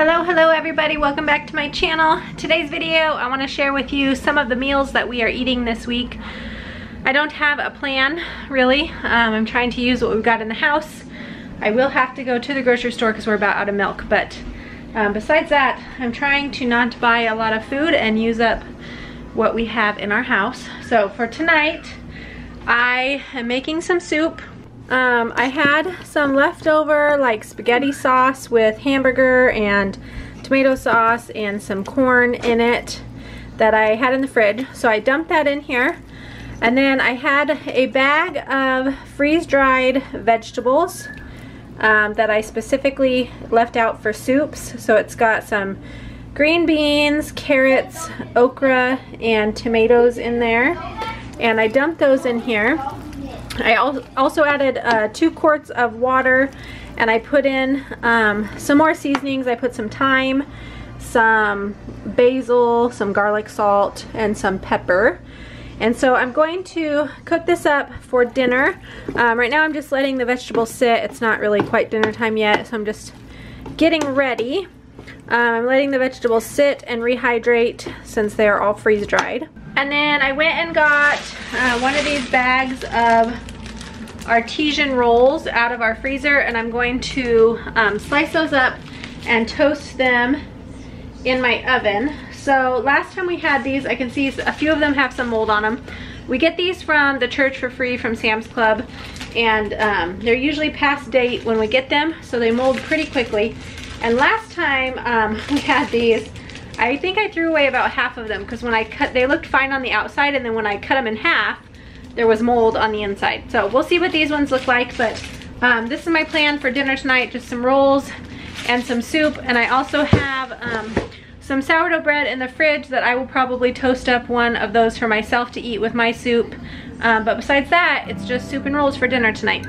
Hello everybody, welcome back to my channel. Today's video, I want to share with you some of the meals that we are eating this week. I don't have a plan, really. I'm trying to use what we've got in the house. I will have to go to the grocery store because we're about out of milk, but besides that, I'm trying to not buy a lot of food and use up what we have in our house. So for tonight, I am making some soup. I had some leftover like spaghetti sauce with hamburger and tomato sauce and some corn in it that I had in the fridge. So I dumped that in here. And then I had a bag of freeze-dried vegetables that I specifically left out for soups. So it's got some green beans, carrots, okra, and tomatoes in there. And I dumped those in here. I also added 2 quarts of water, and I put in some more seasonings. I put some thyme, some basil, some garlic salt, and some pepper. And so I'm going to cook this up for dinner. Right now I'm just letting the vegetables sit. It's not really quite dinner time yet, so I'm just getting ready. I'm letting the vegetables sit and rehydrate since they are all freeze-dried. And then I went and got one of these bags of artesian rolls out of our freezer, and I'm going to slice those up and toast them in my oven. So last time we had these, I can see a few of them have some mold on them. We get these from the church for free from Sam's Club, and they're usually past date when we get them, so they mold pretty quickly. And last time we had these, I think I threw away about half of them because when I cut, they looked fine on the outside, and then when I cut them in half, there was mold on the inside. So we'll see what these ones look like, but this is my plan for dinner tonight, just some rolls and some soup. And I also have some sourdough bread in the fridge that I will probably toast up one of those for myself to eat with my soup. But besides that, it's just soup and rolls for dinner tonight.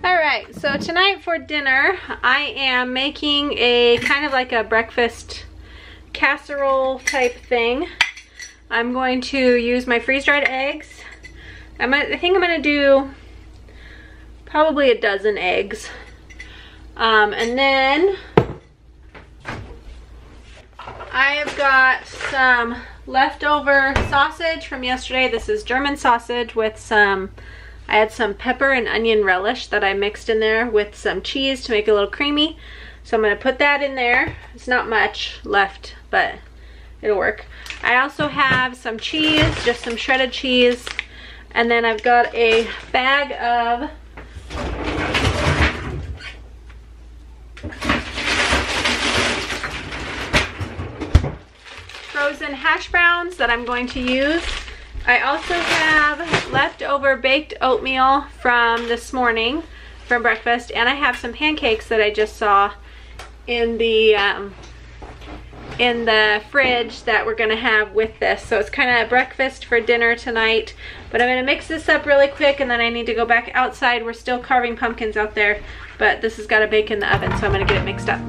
Alright, so tonight for dinner, I am making a kind of like a breakfast casserole type thing. I'm going to use my freeze-dried eggs. I think I'm going to do probably a dozen eggs. And then I have got some leftover sausage from yesterday. This is German sausage with some, I had some pepper and onion relish that I mixed in there with some cheese to make it a little creamy. So I'm going to put that in there. It's not much left, but it'll work. I also have some cheese, just some shredded cheese. And then I've got a bag of frozen hash browns that I'm going to use. I also have leftover baked oatmeal from this morning from breakfast, and I have some pancakes that I just saw in the fridge that we're gonna have with this. So it's kind of breakfast for dinner tonight, but I'm gonna mix this up really quick and then I need to go back outside. We're still carving pumpkins out there, but this has got to bake in the oven, so I'm gonna get it mixed up.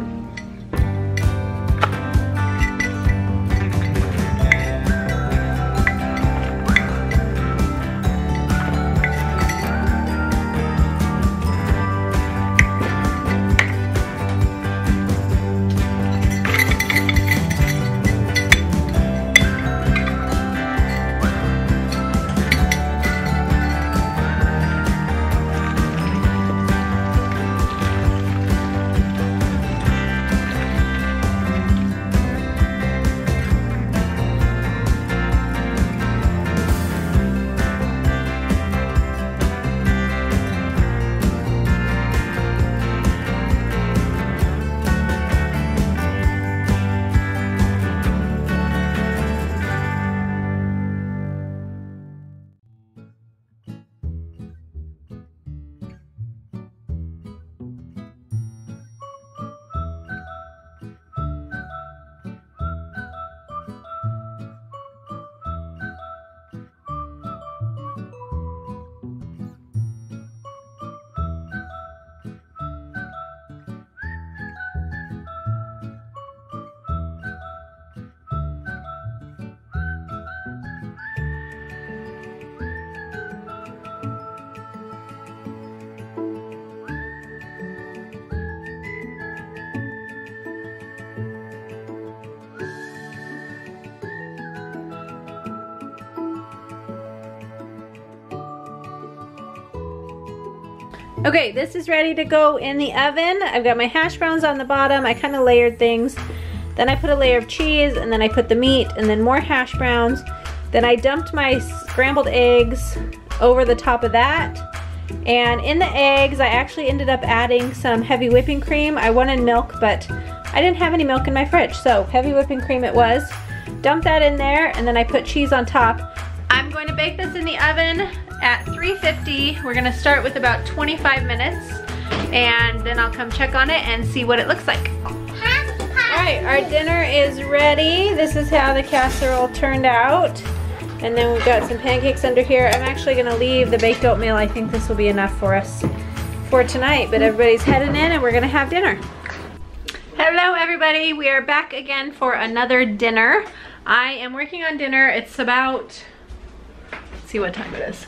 Okay, this is ready to go in the oven. I've got my hash browns on the bottom. I kind of layered things. Then I put a layer of cheese, and then I put the meat, and then more hash browns. Then I dumped my scrambled eggs over the top of that. And in the eggs, I actually ended up adding some heavy whipping cream. I wanted milk, but I didn't have any milk in my fridge, so heavy whipping cream it was. Dump that in there, and then I put cheese on top. I'm going to bake this in the oven at 350. We're gonna start with about 25 minutes, and then I'll come check on it and see what it looks like. Alright, our dinner is ready. This is how the casserole turned out. And then we've got some pancakes under here. I'm actually gonna leave the baked oatmeal. I think this will be enough for us for tonight, but everybody's heading in and we're gonna have dinner. Hello everybody, we are back again for another dinner. I am working on dinner. It's about, let's see what time it is.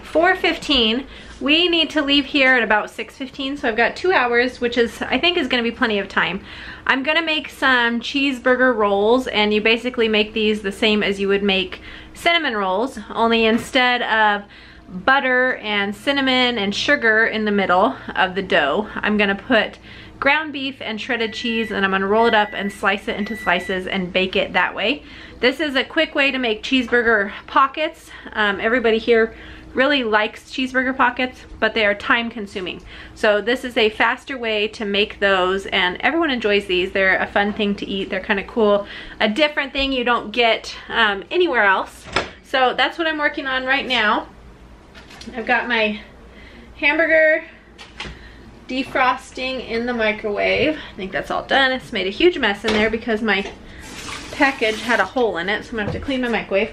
4:15. We need to leave here at about 6:15, so I've got 2 hours, which is, I think, is gonna be plenty of time. I'm gonna make some cheeseburger rolls, and you basically make these the same as you would make cinnamon rolls, only instead of butter and cinnamon and sugar in the middle of the dough, I'm gonna put ground beef and shredded cheese, and I'm gonna roll it up and slice it into slices and bake it that way. This is a quick way to make cheeseburger pockets. Everybody here really likes cheeseburger pockets, but they are time consuming. So this is a faster way to make those, and everyone enjoys these. They're a fun thing to eat. They're kind of cool. A different thing you don't get anywhere else. So that's what I'm working on right now. I've got my hamburger defrosting in the microwave. I think that's all done. It's made a huge mess in there because my package had a hole in it, so I'm gonna have to clean my microwave.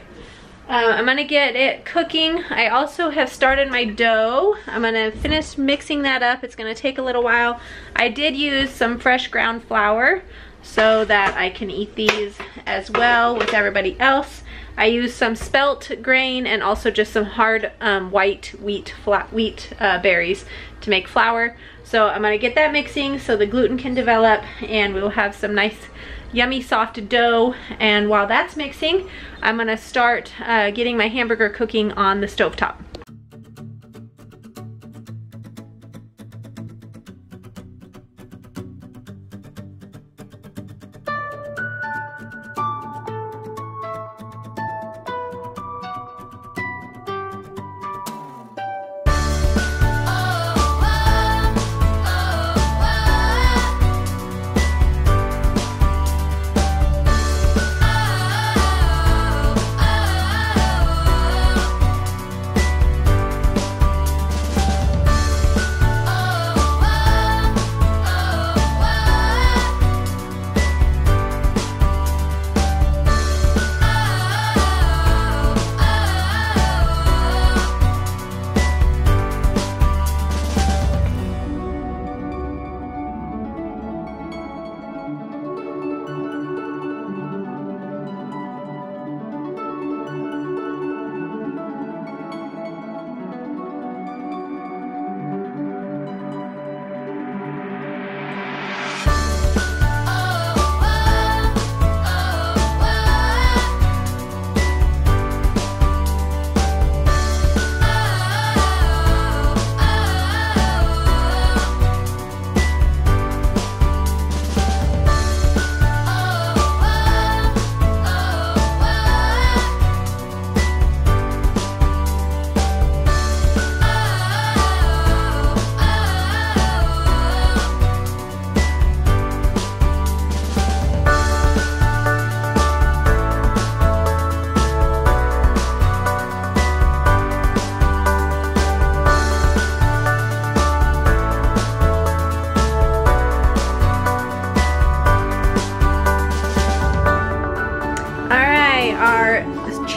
I'm gonna get it cooking. I also have started my dough. I'm gonna finish mixing that up. It's gonna take a little while. I did use some fresh ground flour so that I can eat these as well with everybody else. I used some spelt grain and also just some hard white wheat berries to make flour. So I'm gonna get that mixing so the gluten can develop, and we will have some nice yummy soft dough. And while that's mixing, I'm gonna start getting my hamburger cooking on the stovetop.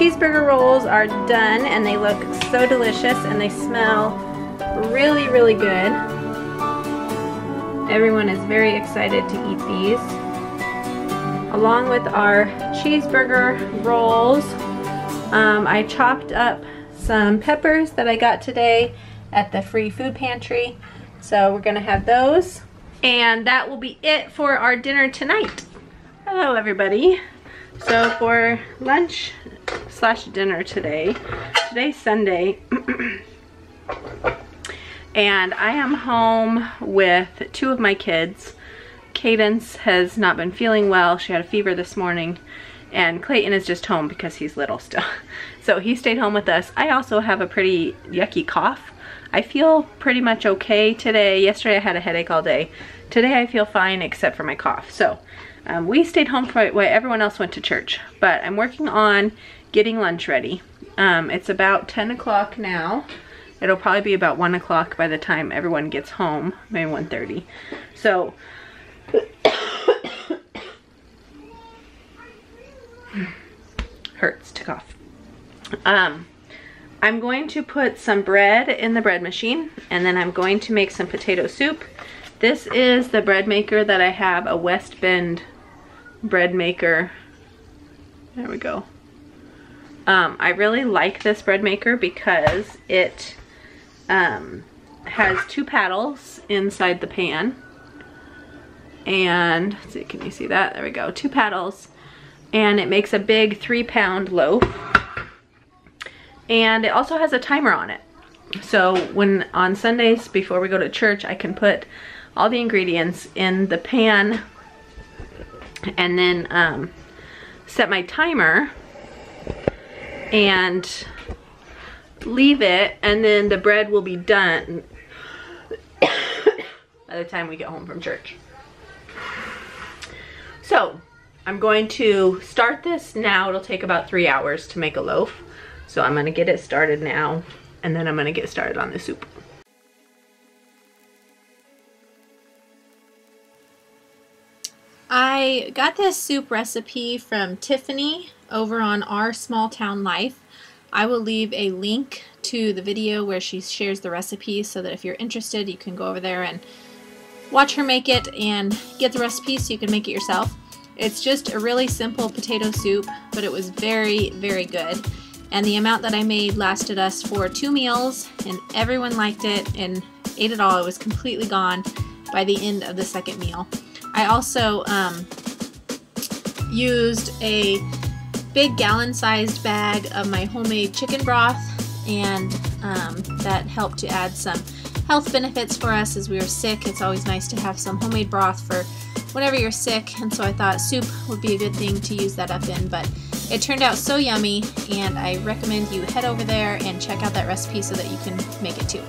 cheeseburger rolls are done and they look so delicious and they smell really, really good. Everyone is very excited to eat these. Along with our cheeseburger rolls, I chopped up some peppers that I got today at the free food pantry. So we're gonna have those. And that will be it for our dinner tonight. Hello everybody. So for lunch slash dinner today, today's Sunday, and I am home with 2 of my kids. Cadence has not been feeling well. She had a fever this morning, and Clayton is just home because he's little still. So he stayed home with us. I also have a pretty yucky cough. I feel pretty much okay today. Yesterday I had a headache all day. Today I feel fine except for my cough. So we stayed home while everyone else went to church, but I'm working on getting lunch ready. It's about 10 o'clock now. It'll probably be about 1 o'clock by the time everyone gets home, maybe 1:30. So, hurts to cough. I'm going to put some bread in the bread machine, and then I'm going to make some potato soup. This is the bread maker that I have, a West Bend bread maker. There we go. I really like this bread maker because it has 2 paddles inside the pan. And let's see, can you see that? There we go, 2 paddles. And it makes a big 3-pound loaf. And it also has a timer on it. So when on Sundays before we go to church, I can put all the ingredients in the pan and then set my timer and leave it, and then the bread will be done by the time we get home from church. So I'm going to start this now. It'll take about 3 hours to make a loaf. So I'm gonna get it started now, and then I'm gonna get started on the soup. I got this soup recipe from Tiffany over on Our Small Town Life. I will leave a link to the video where she shares the recipe so that if you're interested, you can go over there and watch her make it and get the recipe so you can make it yourself. It's just a really simple potato soup, but it was very, very good. And the amount that I made lasted us for 2 meals, and everyone liked it and ate it all. It was completely gone by the end of the 2nd meal. I also used a big gallon-sized bag of my homemade chicken broth, and that helped to add some health benefits for us as we were sick. It's always nice to have some homemade broth for whenever you're sick, and so I thought soup would be a good thing to use that up in, but it turned out so yummy, and I recommend you head over there and check out that recipe so that you can make it too.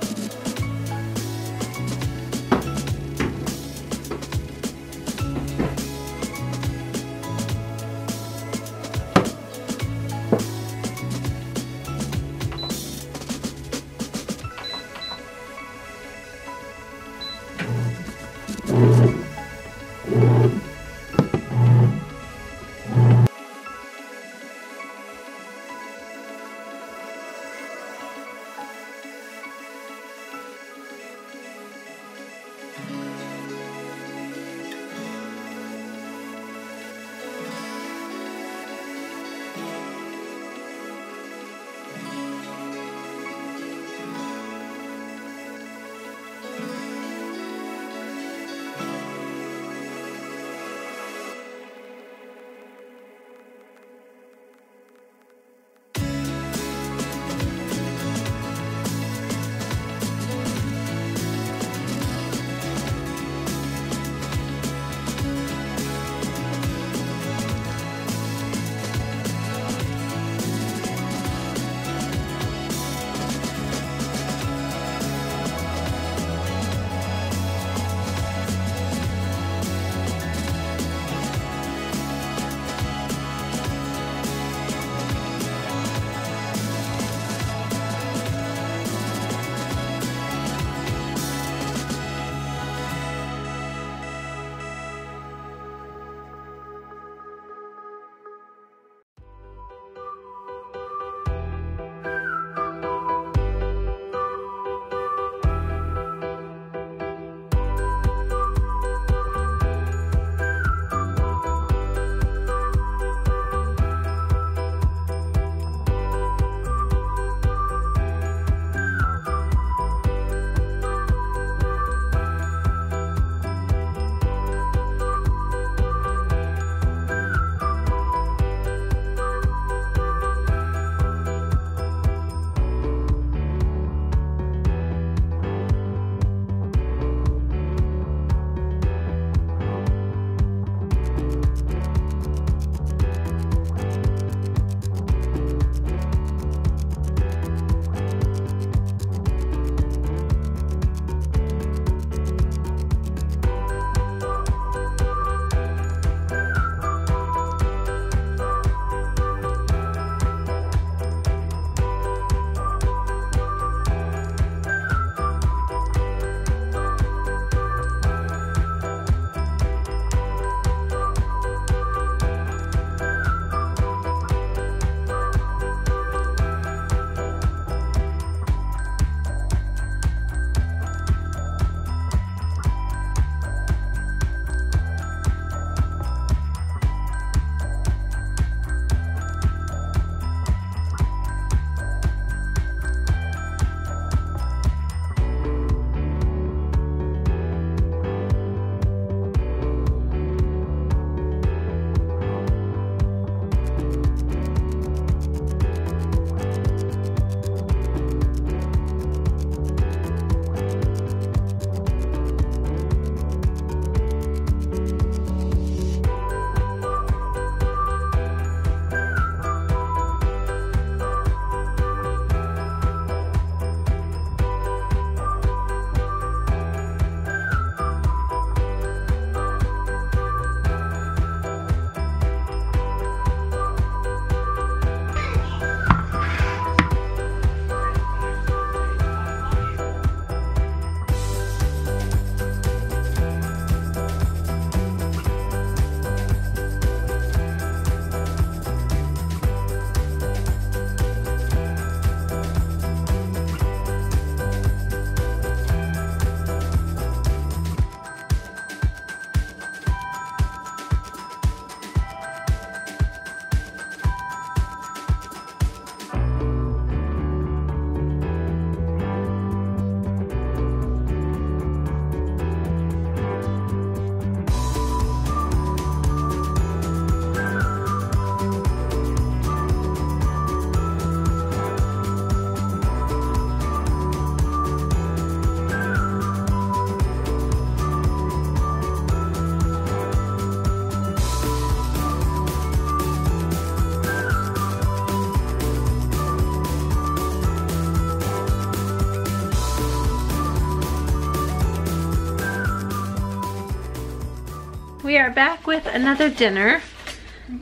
we are back with another dinner.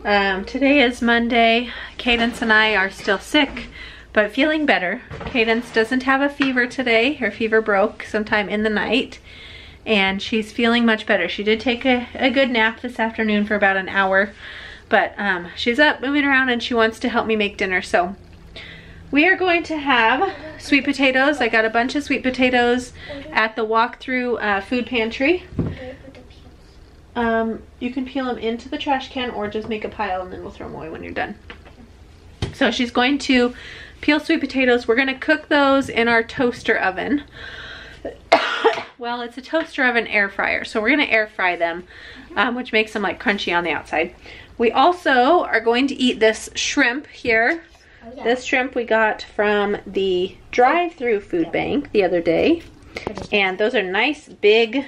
Today is Monday. Cadence and I are still sick, but feeling better. Cadence doesn't have a fever today. Her fever broke sometime in the night, and she's feeling much better. She did take a good nap this afternoon for about an hour, but she's up, moving around, and she wants to help me make dinner. So we are going to have sweet potatoes. I got a bunch of sweet potatoes at the walkthrough food pantry. You can peel them into the trash can or just make a pile and then we'll throw them away when you're done. So she's going to peel sweet potatoes. We're going to cook those in our toaster oven. Well, it's a toaster oven air fryer, so we're going to air fry them, which makes them like crunchy on the outside. We also are going to eat this shrimp here. Oh, yeah. This shrimp we got from the drive-through food bank the other day, and those are nice big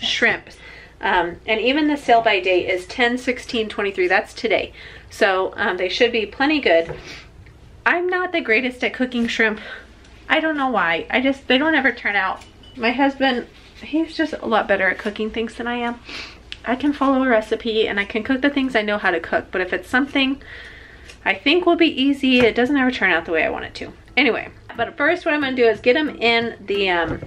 shrimps. And even the sale by date is 10/16/23. That's today. So they should be plenty good. I'm not the greatest at cooking shrimp. I don't know why. They don't ever turn out. My husband, he's just a lot better at cooking things than I am. I can follow a recipe and I can cook the things I know how to cook. But if it's something I think will be easy, it doesn't ever turn out the way I want it to. Anyway, but first what I'm going to do is get them in the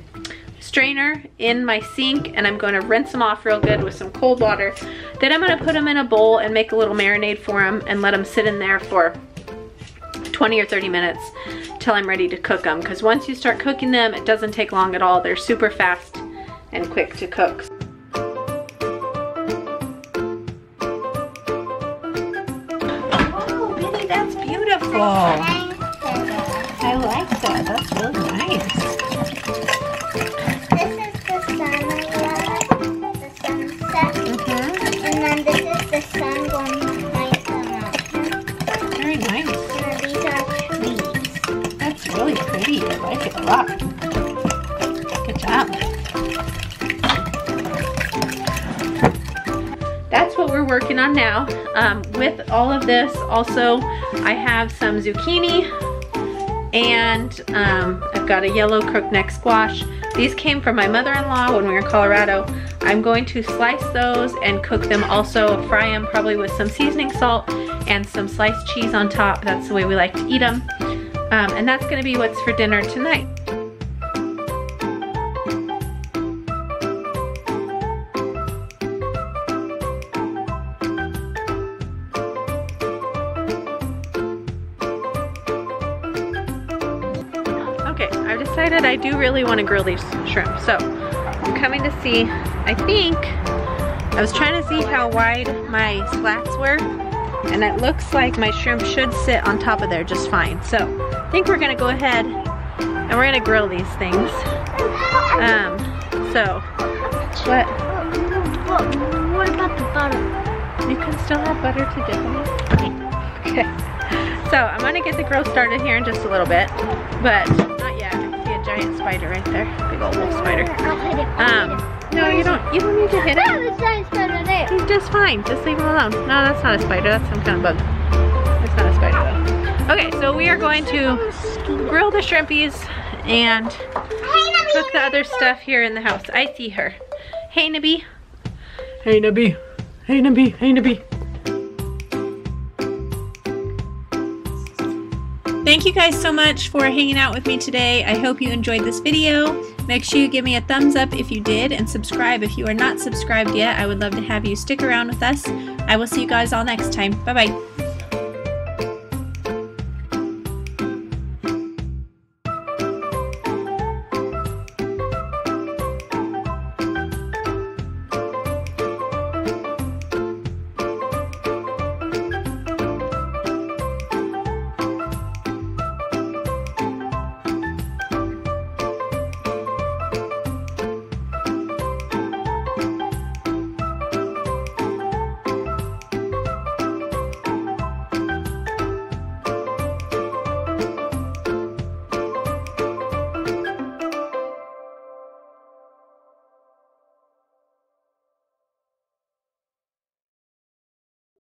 strainer in my sink, and I'm going to rinse them off real good with some cold water. Then I'm going to put them in a bowl and make a little marinade for them and let them sit in there for 20 or 30 minutes till I'm ready to cook them, because once you start cooking them, it doesn't take long at all. They're super fast and quick to cook. Oh, Billy, that's beautiful. I like that. That's really nice. The sun going behind the mountain. Very nice. And these are trees. That's really pretty. I like it a lot. Good job. That's what we're working on now. With all of this, also, I have some zucchini, and I've got a yellow crookneck squash. These came from my mother-in-law when we were in Colorado. I'm going to slice those and cook them, also fry them probably with some seasoning salt and some sliced cheese on top. That's the way we like to eat them. And that's gonna be what's for dinner tonight. Okay, I've decided I do really want to grill these shrimp. So I'm coming to see, I think, I was trying to see how wide my slats were, and it looks like my shrimp should sit on top of there just fine. So I think we're gonna go ahead and we're gonna grill these things. What about the butter? You can still have butter to dip in. Okay, so I'm gonna get the grill started here in just a little bit, but not yet. I can see a giant spider right there, big old wolf spider. I'll hit it. No, you don't need to hit it. There's a giant spider there. He's just fine. Just leave him alone. No, that's not a spider. That's some kind of bug. That's not a spider though. Okay, so we are going to grill the shrimpies and cook the other stuff here in the house. I see her. Hey, Nibby. Hey, Nibby. Hey, Nibby. Hey, Nibby. Thank you guys so much for hanging out with me today. I hope you enjoyed this video. Make sure you give me a thumbs up if you did, and subscribe if you are not subscribed yet. I would love to have you stick around with us. I will see you guys all next time. Bye-bye.